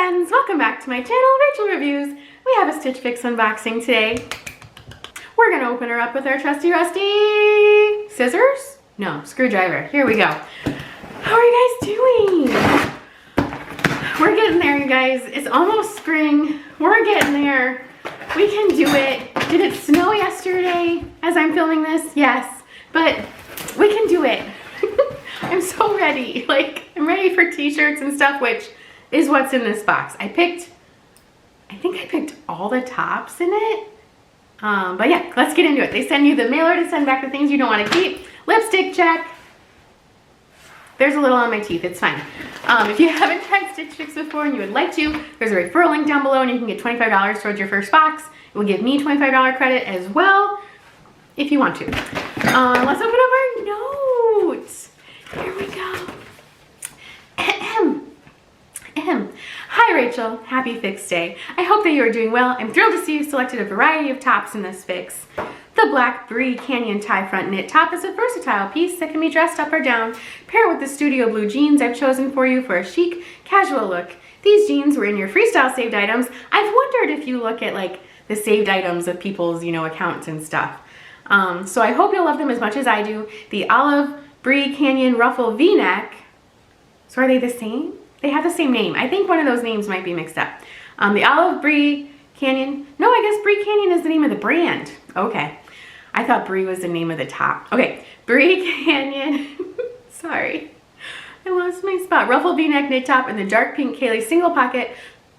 friends, welcome back to my channel, Rachel Reviews. We have a Stitch Fix unboxing today. We're gonna open her up with our trusty rusty scissors? No, screwdriver. Here we go. How are you guys doing? We're getting there, you guys. It's almost spring. We're getting there. We can do it. Did it snow yesterday as I'm filming this? Yes, but we can do it. I'm so ready. Like, I'm ready for t-shirts and stuff, which is what's in this box. I think I picked all the tops in it. But yeah, let's get into it. They send you the mailer to send back the things you don't want to keep. Lipstick check. There's a little on my teeth, it's fine. If you haven't tried Stitch Fix before and you would like to, there's a referral link down below and you can get $25 towards your first box. It will give me $25 credit as well, if you want to. Let's open up our notes. Here we go. Hi Rachel, happy Fix Day. I hope that you are doing well. I'm thrilled to see you selected a variety of tops in this fix. The black Brie Canyon tie front knit top is a versatile piece that can be dressed up or down. Pair it with the studio blue jeans I've chosen for you for a chic, casual look. These jeans were in your freestyle saved items. I've wondered if you look at like the saved items of people's, accounts and stuff. So I hope you'll love them as much as I do. The olive Brie Canyon ruffle V-neck. So are they the same? They have the same name. I think one of those names might be mixed up. The olive Brie Canyon. No, I guess Brie Canyon is the name of the brand. Okay. I thought Brie was the name of the top. Okay. Brie Canyon. Sorry. I lost my spot. Ruffle V-neck knit top and the dark pink Kaylee single pocket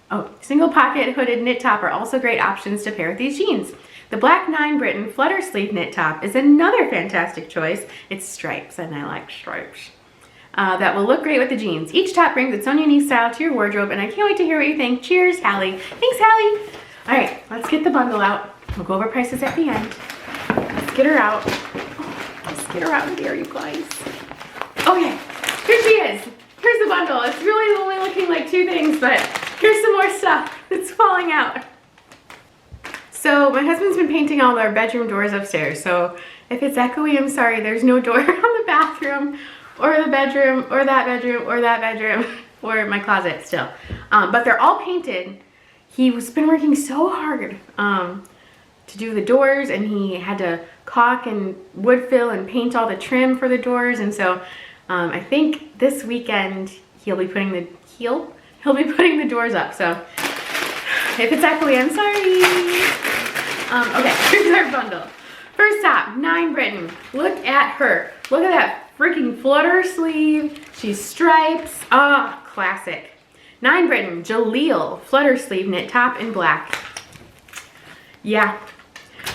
hooded knit top are also great options to pair with these jeans. The black 9 Britain flutter sleeve knit top is another fantastic choice. It's stripes and I like stripes. That will look great with the jeans. Each top brings its own unique style to your wardrobe and I can't wait to hear what you think. Cheers, Hallie. Thanks, Hallie. All right, let's get the bundle out. We'll go over prices at the end. Let's get her out. Let's get her out of here, you guys. Okay, here she is. Here's the bundle. It's really only looking like two things, but here's some more stuff that's falling out. So my husband's been painting all our bedroom doors upstairs. So if it's echoey, I'm sorry. There's no door on the bathroom or the bedroom or that bedroom or that bedroom or my closet still. But they're all painted. He's been working so hard to do the doors and he had to caulk and wood fill and paint all the trim for the doors. And so I think this weekend he'll be putting the doors up. So if it's echoey, I'm sorry. Okay, here's our bundle. First top, 9 Britain. Look at her. Look at that freaking flutter sleeve. She's stripes. Ah, classic. 9 Britain, Jaleel flutter sleeve knit top in black. Yeah.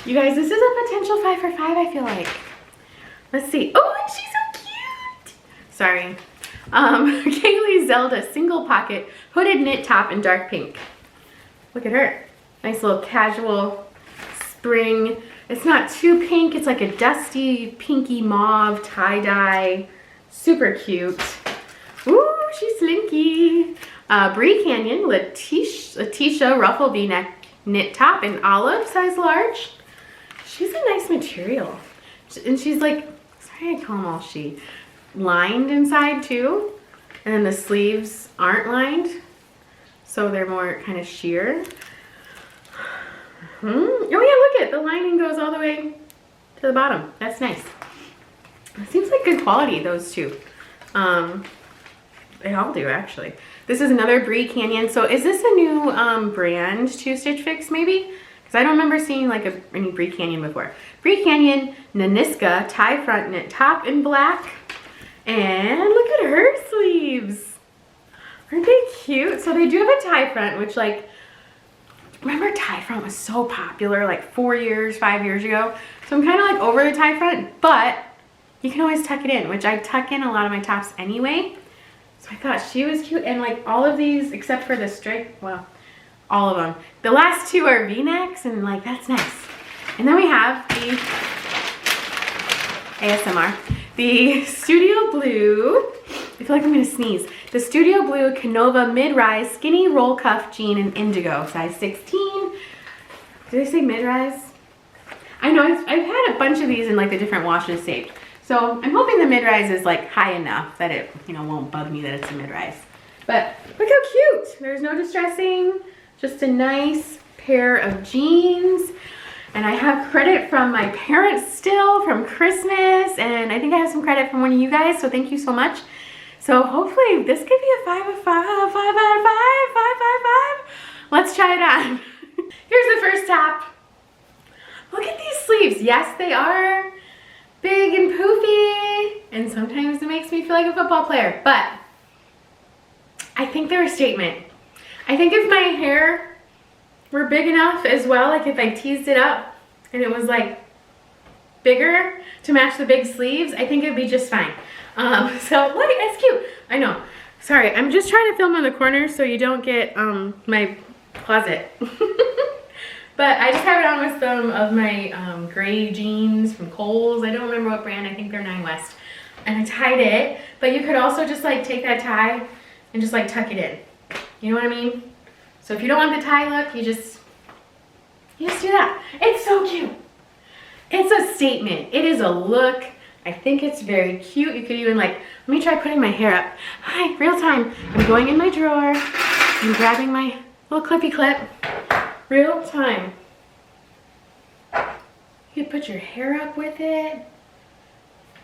You guys, this is a potential 5 for 5, I feel like. Let's see. Oh, and she's so cute. Sorry. Kaylee Zelda single pocket hooded knit top in dark pink. Look at her. Nice little casual spring. It's not too pink. It's like a dusty pinky mauve tie-dye. Super cute. Ooh, she's slinky. Brie Canyon Letitia ruffle V-neck knit top in olive, size large. She's a nice material. And she's like, sorry I call them all she, lined inside too. And then the sleeves aren't lined. So they're more kind of sheer. Oh yeah, look at the lining goes all the way to the bottom. That's nice. It seems like good quality, those two. They all do actually. This is another Brie Canyon. So is this a new brand to Stitch Fix maybe? Because I don't remember seeing like any Brie Canyon before. Brie Canyon Naniska tie front knit top in black. And look at her sleeves. Aren't they cute? So they do have a tie front, which like, remember tie front was so popular like 5 years ago. So I'm kind of like over the tie front, but you can always tuck it in, which I tuck in a lot of my tops anyway. So I thought she was cute. And like all of these, except for the stripe, well, all of them. The last two are V-necks and like, that's nice. And then we have the ASMR, the Studio Blue, I feel like I'm gonna sneeze. The Studio Blue Canova mid-rise skinny roll cuff jean in indigo, size 16. Did I say mid-rise? I know I've had a bunch of these in like the different washes saved. So I'm hoping the mid-rise is like high enough that it, won't bug me that it's a mid-rise. But look how cute. There's no distressing, just a nice pair of jeans. And I have credit from my parents still from Christmas, and I think I have some credit from one of you guys, so thank you so much. So hopefully this could be a 5 out of 5, 5 out of 5, 5 out of 5. Let's try it on. Here's the first top. Look at these sleeves. Yes, they are big and poofy, and sometimes it makes me feel like a football player, but I think they're a statement. I think if my hair were big enough as well, like if I teased it up and it was like bigger to match the big sleeves, I think it'd be just fine. So look, it's cute. I know. Sorry, I'm just trying to film on the corner so you don't get my closet. But I just have it on with some of my gray jeans from Kohl's. I don't remember what brand. I think they're 9 West. And I tied it, but you could also just like take that tie and just like tuck it in. You know what I mean? So if you don't want the tie look, you just do that. It's so cute. It's a statement. It is a look. I think it's very cute. You could even like, let me try putting my hair up. Hi, real time. I'm going in my drawer. I'm grabbing my little clippy clip. Real time. You could put your hair up with it.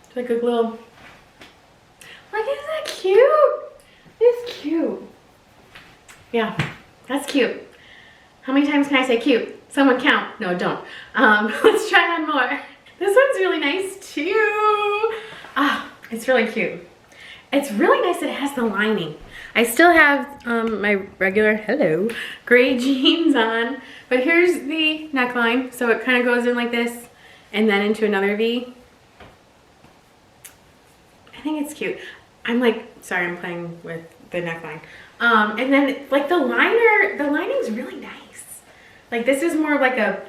It's like a little, like, isn't that cute? It's cute. Yeah. That's cute. How many times can I say cute? Someone count. No, don't. Let's try on more. This one's really nice too. Ah, it's really cute. It's really nice that it has the lining. I still have my regular, hello, gray jeans on, but here's the neckline. So it kind of goes in like this and then into another V. I think it's cute. I'm like, sorry, I'm playing with the neckline. And then like the lining's really nice. Like this is more like a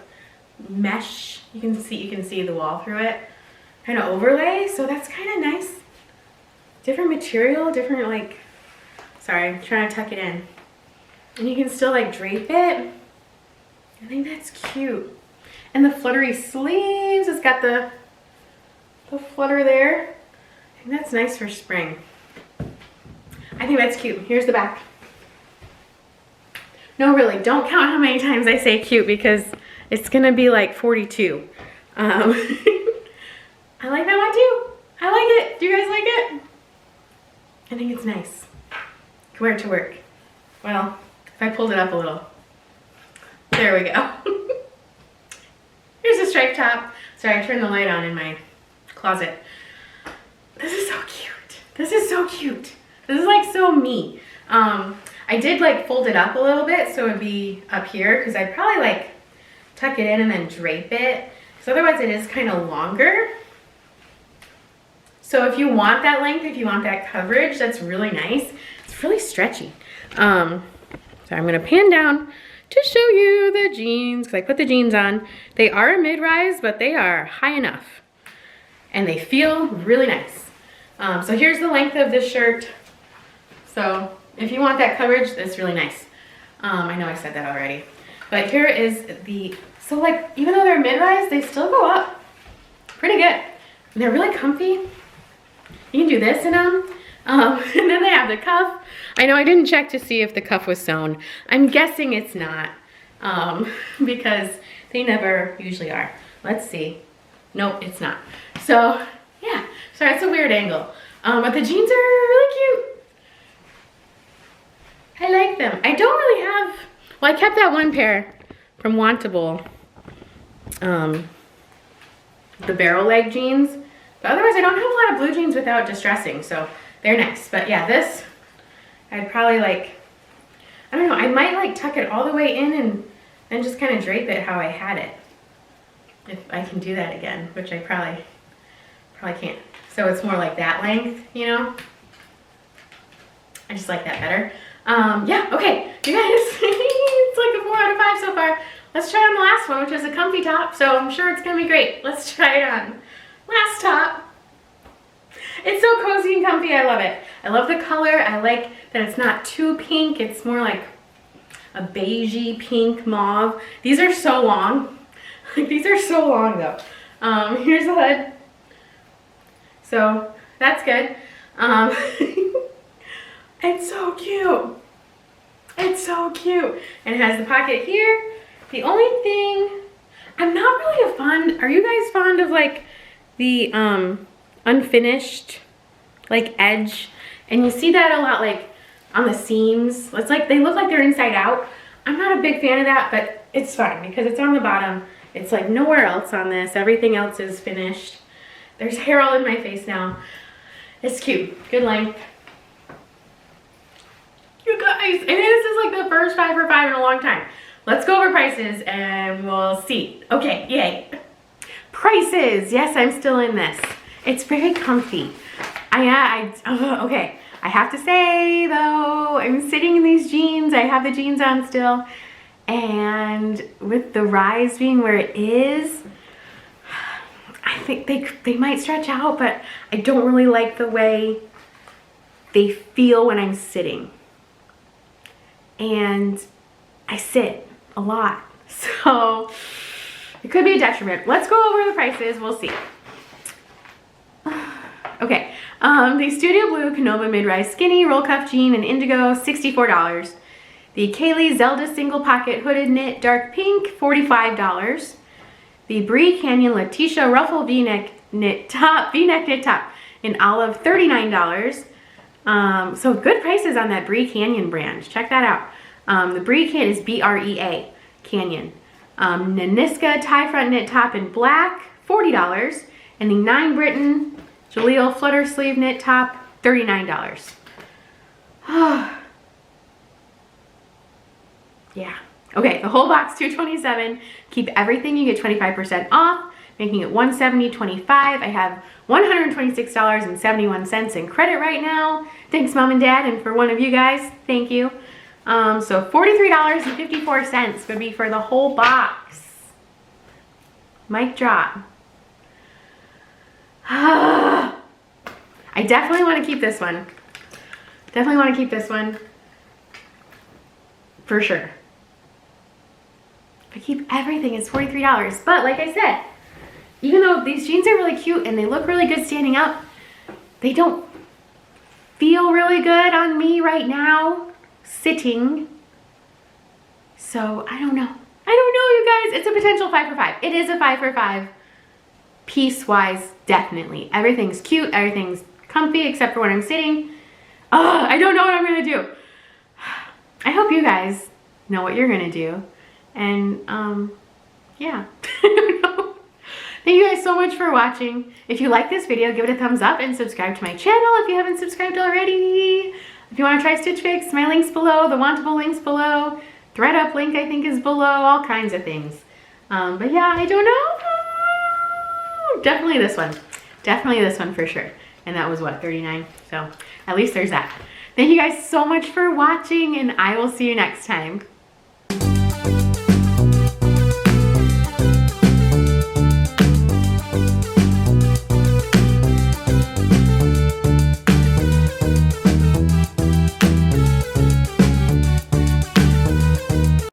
mesh. You can see the wall through it. Kind of overlay, so that's kind of nice. Different material, different like, sorry, I'm trying to tuck it in. And you can still like drape it. I think that's cute. And the fluttery sleeves, it's got the flutter there. I think that's nice for spring. I think that's cute. Here's the back. No, really, don't count how many times I say cute because it's gonna be like 42. I like that one too. I like it. Do you guys like it? I think it's nice. You can wear it to work. Well, if I pulled it up a little. There we go. Here's a striped top. Sorry, I turned the light on in my closet. This is so cute. This is so cute. This is like so me. I did like fold it up a little bit so it'd be up here because I'd probably like tuck it in and then drape it because otherwise it is kind of longer. So if you want that length, if you want that coverage, that's really nice. It's really stretchy. So I'm gonna pan down to show you the jeans because I put the jeans on. They are a mid-rise, but they are high enough and they feel really nice. So here's the length of this shirt. So if you want that coverage, that's really nice. I know I said that already. But here is the, so like, even though they're mid-rise, they still go up pretty good. And they're really comfy. You can do this in them. And then they have the cuff. I know I didn't check to see if the cuff was sewn. I'm guessing it's not because they never usually are. Let's see. Nope, it's not. So yeah, sorry, it's a weird angle. But the jeans are really cute. I like them. I don't really have, well, I kept that one pair from Wantable, the barrel leg jeans, but otherwise I don't have a lot of blue jeans without distressing, so they're nice. But yeah, this, I'd probably like, I don't know, I might like tuck it all the way in and then just kind of drape it how I had it. If I can do that again, which I probably can't. So it's more like that length, you know? I just like that better. Yeah, okay, you guys, it's like a 4 out of 5 so far. Let's try on the last one, which is a comfy top, so I'm sure it's gonna be great. Let's try it on. Last top. It's so cozy and comfy, I love it. I love the color, I like that it's not too pink, it's more like a beigey pink mauve. These are so long. Like, these are so long though. Here's the hood. So, that's good. It's so cute. It's so cute. And it has the pocket here. The only thing, I'm not really a fond, are you guys fond of like the unfinished like edge? And you see that a lot like on the seams. It's like they look like they're inside out. I'm not a big fan of that, but it's fine because it's on the bottom. It's like nowhere else on this. Everything else is finished. There's hair all in my face now. It's cute. Good length. You guys, and this is like the first 5 for 5 in a long time. Let's go over prices and we'll see. Okay, yay. Prices. Yes, I'm still in this. It's very comfy. Okay. I have to say though, I'm sitting in these jeans. I have the jeans on still. And with the rise being where it is, I think they might stretch out, but I don't really like the way they feel when I'm sitting. And I sit a lot, so it could be a detriment. Let's go over the prices, we'll see. Okay, the Studio Blue Canova Mid-Rise Skinny Roll Cuff Jean in Indigo, $64. The Kaylee Zelda Single Pocket Hooded Knit Dark Pink, $45. The Brie Canyon Letitia Ruffle V-neck knit top in olive, $39. So good prices on that Brie Canyon brand. Check that out. The Brie kit is B-R-E-A, Canyon. Naniska tie front knit top in black, $40. And the 9 Britain Jaleel flutter sleeve knit top, $39. Yeah. Okay, the whole box, $227. Keep everything, you get 25% off, making it $170.25. I have $126.71 in credit right now. Thanks, Mom and Dad, and for one of you guys, thank you. So $43.54 would be for the whole box. Mic drop. I definitely want to keep this one. Definitely want to keep this one. For sure. If I keep everything, it's $43. But like I said, even though these jeans are really cute and they look really good standing up, they don't feel really good on me right now, sitting. So I don't know. I don't know, you guys. It's a potential 5 for 5. It is a 5 for 5. Piece-wise, definitely. Everything's cute. Everything's comfy except for when I'm sitting. I don't know what I'm going to do. I hope you guys know what you're going to do. And, yeah. Thank you guys so much for watching. If you like this video, give it a thumbs up and subscribe to my channel if you haven't subscribed already. If you want to try Stitch Fix, my link's below, the Wantable link's below, ThreadUp link I think is below, all kinds of things. But yeah, I don't know. Definitely this one. Definitely this one for sure. And that was what, 39? So at least there's that. Thank you guys so much for watching, and I will see you next time.